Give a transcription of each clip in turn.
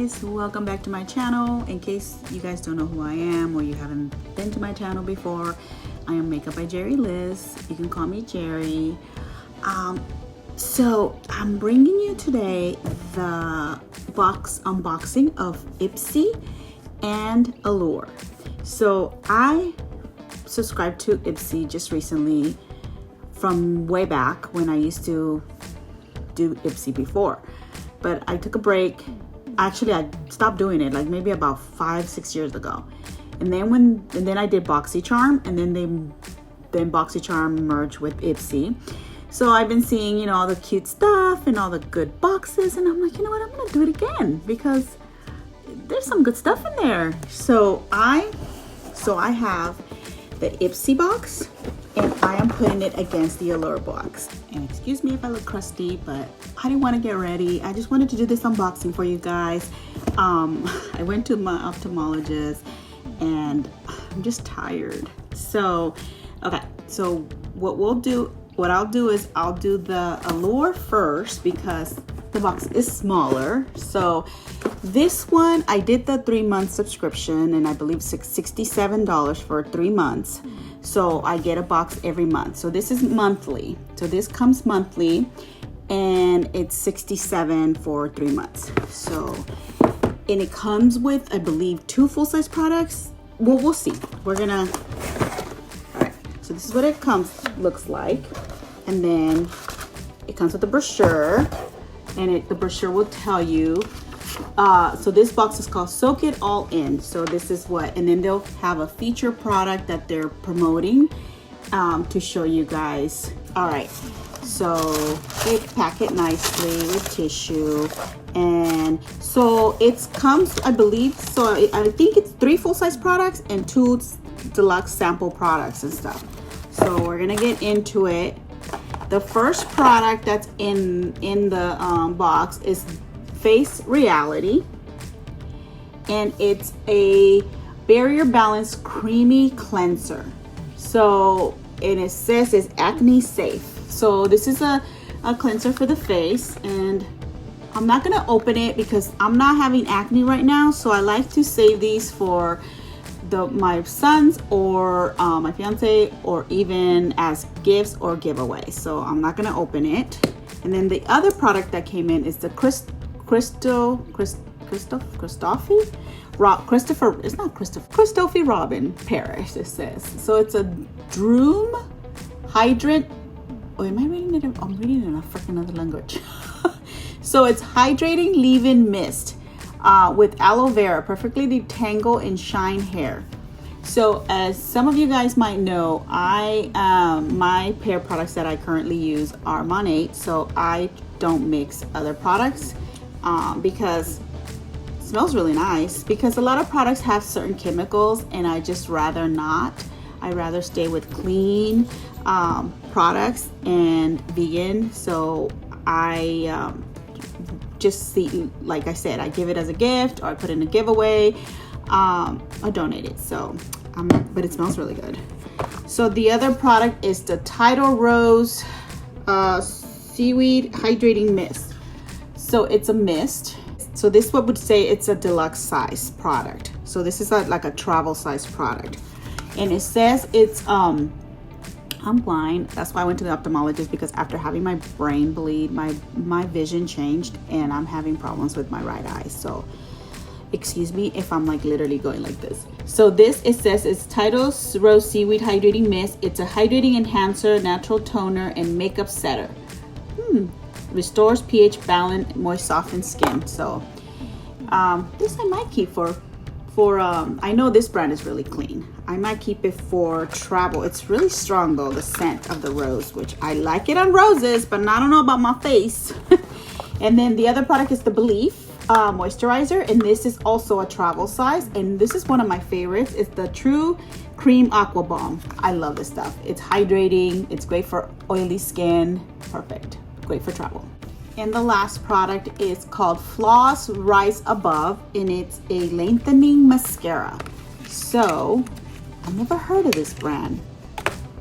guys, welcome back to my channel. In case you guys don't know who I am or you haven't been to my channel before, I am Makeup by Jerry Liz. You can call me Jerry. So I'm bringing you today the box unboxing of Ipsy and Allure. So I subscribed to Ipsy just recently from way back when I used to do Ipsy before, but I took a break. Actually, I stopped doing it like maybe about 5-6 years ago, and then I did Boxycharm, and then Boxycharm merged with Ipsy. So I've been seeing, all the cute stuff and all the good boxes, and I'm like, you know what, I'm gonna do it again because there's some good stuff in there. So I have the Ipsy box, and I am putting it against the Allure box. And excuse me if I look crusty, but I didn't want to get ready. I just wanted to do this unboxing for you guys. I went to my ophthalmologist and I'm just tired. So, okay, so what I'll do is I'll do the Allure first because the box is smaller. So this one, I did the 3-month subscription, and I believe $67 for 3 months. So I get a box every month. So this is monthly. So this comes monthly, and it's $67 for 3 months. So, and it comes with, I believe, 2 full-size products. Well, we'll see. All right. So this is what it looks like, and then it comes with a brochure, and the brochure will tell you. So this box is called Soak It All In. So this is and then they'll have a feature product that they're promoting to show you guys. All right, so they pack it nicely with tissue, and so it comes, I believe, so I think it's 3 full-size products and 2 deluxe sample products and stuff. So we're gonna get into it. The first product that's in the box is Face Reality, and it's a barrier balance creamy cleanser. So, and it says it's acne safe. So this is a cleanser for the face, and I'm not gonna open it because I'm not having acne right now, so I like to save these for my sons or my fiance, or even as gifts or giveaways. So I'm not gonna open it. And then the other product that came in is the Christophe Robin Paris, it says. So it's a Droom Hydrant. Oh, am I reading it? I'm reading it in a freaking other language. So it's hydrating leave-in mist with aloe vera, perfectly detangle and shine hair. So as some of you guys might know, my hair products that I currently use are Monat, so I don't mix other products because it smells really nice. Because a lot of products have certain chemicals, and I just rather not. I rather stay with clean products and vegan. So I just see, like I said, I give it as a gift, or I put in a giveaway, or donate it. So, but it smells really good. So the other product is the Tidal Rose Seaweed Hydrating Mist. So it's a mist. So this one would say it's a deluxe size product. So this is like a travel size product, and it says it's I'm blind. That's why I went to the ophthalmologist, because after having my brain bleed, my vision changed, and I'm having problems with my right eye. So excuse me if I'm like literally going like this. So it says it's Tidal Rose Seaweed Hydrating Mist. It's a hydrating enhancer, natural toner, and makeup setter. Restores pH balance, moist, softened skin. So this I might keep for I know this brand is really clean. I might keep it for travel. It's really strong though, the scent of the rose, which I like it on roses, but I don't know about my face. And then the other product is the Belief moisturizer, and this is also a travel size, and this is one of my favorites. It's the True Cream Aqua Balm. I love this stuff. It's hydrating, it's great for oily skin, perfect, great for travel. And the last product is called Floss Rise Above, and it's a lengthening mascara. So I've never heard of this brand.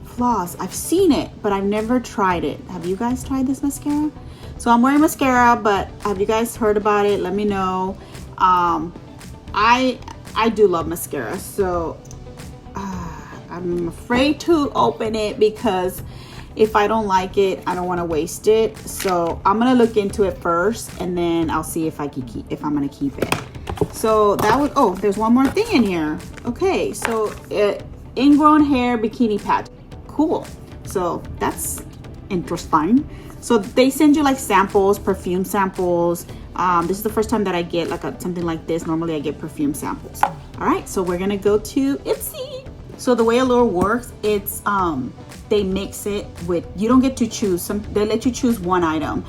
Floss, I've seen it, but I've never tried it. Have you guys tried this mascara? So I'm wearing mascara, but have you guys heard about it? Let me know. I do love mascara, so I'm afraid to open it because if I don't like it, I don't want to waste it. So I'm gonna look into it first, and then I'll see if I can if I'm gonna keep it. So that was, oh, there's one more thing in here. Okay, so ingrown hair bikini patch. Cool. So that's interesting. So they send you like samples, perfume samples. This is the first time that I get like something like this. Normally I get perfume samples. All right, so we're gonna go to Ipsy. So the way Allure works, it's they mix it with, you don't get to choose, they let you choose one item,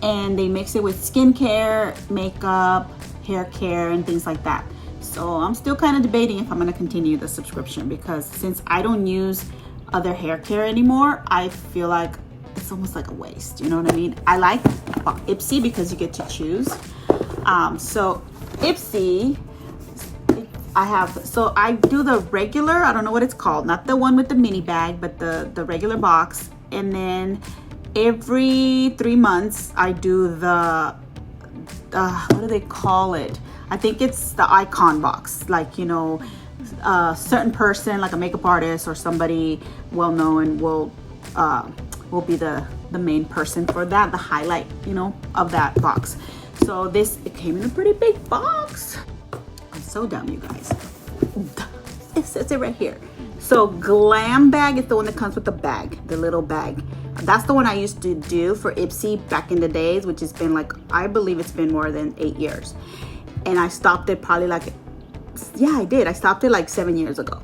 and they mix it with skincare, makeup, hair care, and things like that. So I'm still kind of debating if I'm gonna continue the subscription, because since I don't use other hair care anymore, I feel like it's almost like a waste, you know what I mean? I like Ipsy because you get to choose. So Ipsy, so I do the regular, I don't know what it's called, not the one with the mini bag, but the regular box. And then every 3 months I do the, what do they call it? I think it's the icon box. Like, you know, a certain person, like a makeup artist or somebody well known will be the main person for that, the highlight, you know, of that box. So it came in a pretty big box. I'm so dumb, you guys. It says it right here. So Glam Bag is the one that comes with the bag, the little bag. That's the one I used to do for Ipsy back in the days, which has been like, I believe it's been more than 8 years. And I stopped it probably like, yeah, I did. I stopped it like 7 years ago.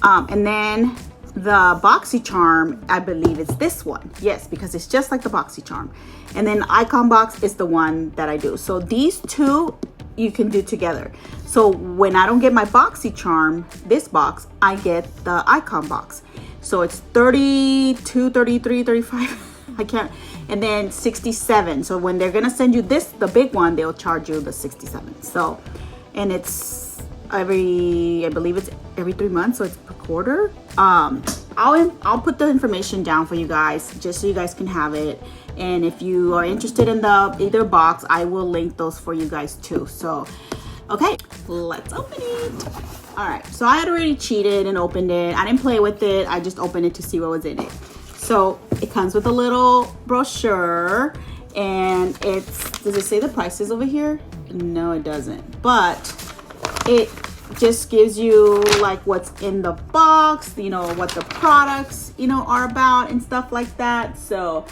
And then the Boxycharm, I believe it's this one. Yes, because it's just like the Boxycharm. And then Icon Box is the one that I do. So these two you can do together. So when I don't get my Boxycharm, this box, I get the Icon Box. So it's 32, 33, 35. I can't. And then 67. So when they're gonna send you this, the big one, they'll charge you the 67. So, and it's I believe it's every 3 months, so it's per quarter. I'll put the information down for you guys just so you guys can have it. And if you are interested in the either box, I will link those for you guys too. So, okay, let's open it. All right, so I had already cheated and opened it. I didn't play with it. I just opened it to see what was in it. So it comes with a little brochure, and does it say the prices over here? No, it doesn't. But it just gives you like what's in the box, you know, what the products, you know, are about and stuff like that. So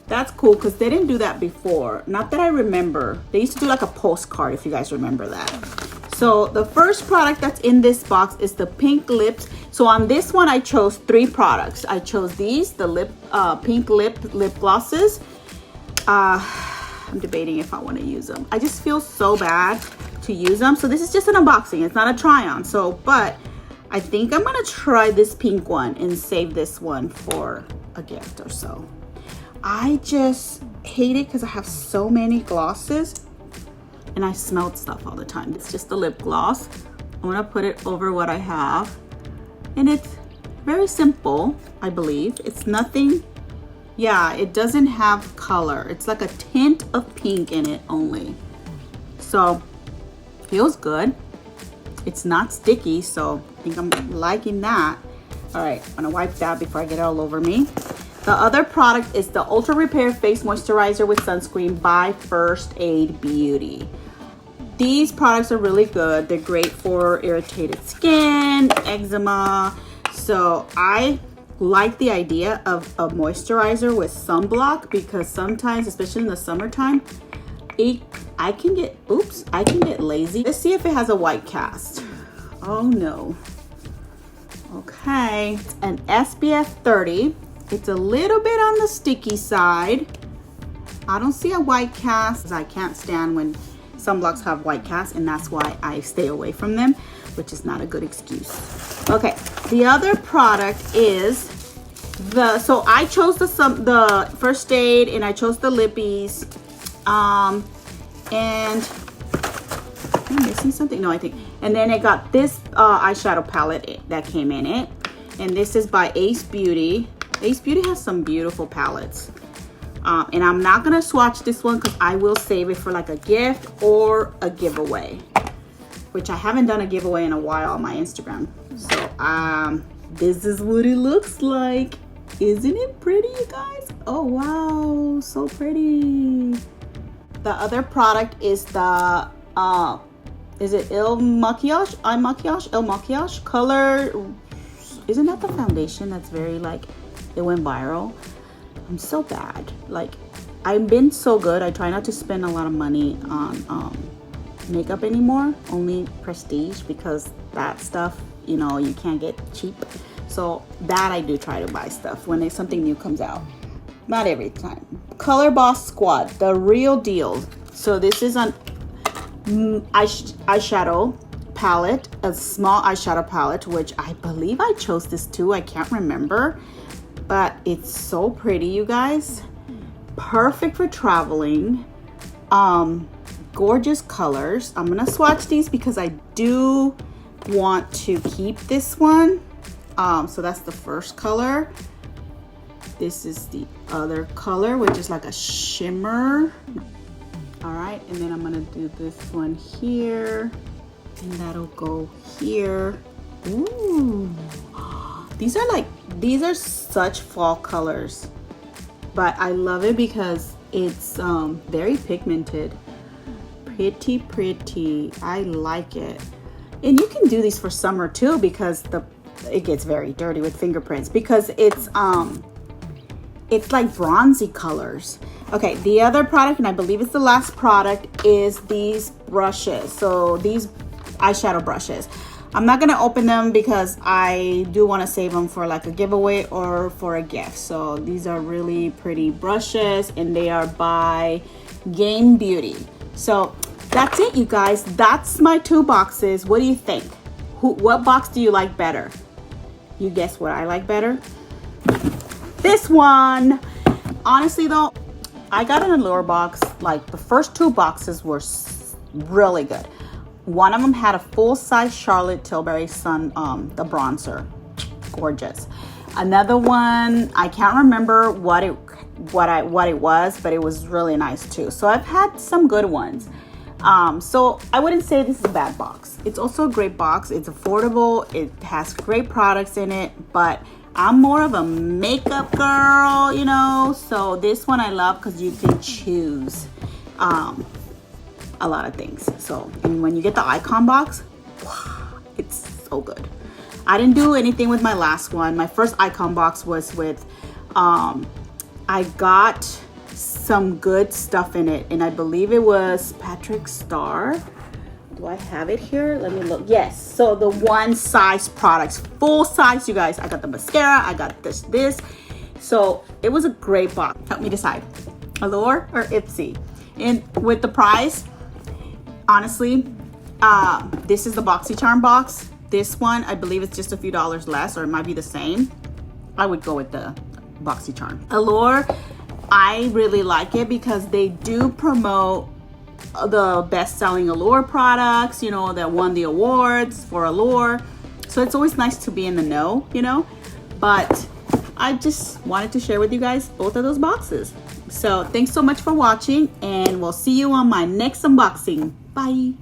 that's cool because they didn't do that before. Not that I remember. They used to do like a postcard, if you guys remember that. So the first product that's in this box is the pink lips. So on this one, I chose 3 products. I chose these, the pink lip glosses. I'm debating if I want to use them. I just feel so bad to use them. So this is just an unboxing. It's not a try on. So, but I think I'm going to try this pink one and save this one for a gift or so. I just hate it because I have so many glosses and I smelled stuff all the time. It's just a lip gloss. I'm going to put it over what I have. And it's very simple, I believe. It's nothing, yeah, it doesn't have color. It's like a tint of pink in it only. So, feels good. It's not sticky, so I think I'm liking that. All right, I'm gonna wipe that before I get it all over me. The other product is the Ultra Repair Face Moisturizer with Sunscreen by First Aid Beauty. These products are really good. They're great for irritated skin, eczema. So I like the idea of a moisturizer with sunblock because sometimes, especially in the summertime, I can get lazy. Let's see if it has a white cast. Oh no. Okay, it's an SPF 30. It's a little bit on the sticky side. I don't see a white cast. I can't stand when sunblocks have white cast, and that's why I stay away from them, which is not a good excuse. Okay, the other product is so I chose the First Aid, and I chose the lippies. And am I missing something? No, I think. And then I got this eyeshadow palette that came in it, and this is by Ace Beauty. Ace Beauty has some beautiful palettes. And I'm not gonna swatch this one because I will save it for like a gift or a giveaway. which I haven't done a giveaway in a while on my Instagram. So this is what it looks like. Isn't it pretty, you guys? Oh wow, so pretty. The other product is the is it Il Maquillage? Eye Maquillage? Il Maquillage color. Isn't that the foundation that's very like, it went viral? I'm so bad. Like, I've been so good. I try not to spend a lot of money on makeup anymore, only prestige, because that stuff, you know, you can't get cheap. So that I do try to buy stuff when something new comes out. Not every time. Color Boss Squad, the real deal. So this is an eyeshadow palette, a small eyeshadow palette, which I believe I chose this too. I can't remember, but it's so pretty, you guys. Perfect for traveling. Gorgeous colors. I'm gonna swatch these because I do want to keep this one. So that's the first color. This is the other color, which is like a shimmer. All right, and then I'm gonna do this one here, and that'll go here. Ooh, these are such fall colors, but I love it because it's very pigmented. Pretty. I like it. And you can do these for summer too, because it gets very dirty with fingerprints, because it's like bronzy colors. Okay, the other product, and I believe it's the last product, is these brushes. So these eyeshadow brushes, I'm not gonna open them because I do want to save them for like a giveaway or for a gift. So these are really pretty brushes, and they are by Game Beauty. So that's it, you guys. That's my 2 boxes. What do you think? What box do you like better? You guess what I like better? This one. Honestly though, I got an Allure box. Like, the first 2 boxes were really good. One of them had a full-size Charlotte Tilbury Sun, the bronzer. Gorgeous. Another one, I can't remember what it was, but it was really nice too. So I've had some good ones. So I wouldn't say this is a bad box. It's also a great box. It's affordable. It has great products in it, but I'm more of a makeup girl, you know. So this one I love because you can choose a lot of things. So, and when you get the icon box, it's so good. I didn't do anything with my last one. My first icon box was with, I got some good stuff in it, and I believe it was Patrick Star. Do I have it here? Let me look. Yes. So the one size products, full size, you guys. I got the mascara. I got this. So it was a great box. Help me decide, Allure or Ipsy. And with the price, honestly, this is the Boxycharm box. This one, I believe it's just a few dollars less, or it might be the same. I would go with the Boxycharm. Allure, I really like it because they do promote the best-selling Allure products, you know, that won the awards for Allure. So it's always nice to be in the know, you know. But I just wanted to share with you guys both of those boxes. So thanks so much for watching, and we'll see you on my next unboxing. Bye.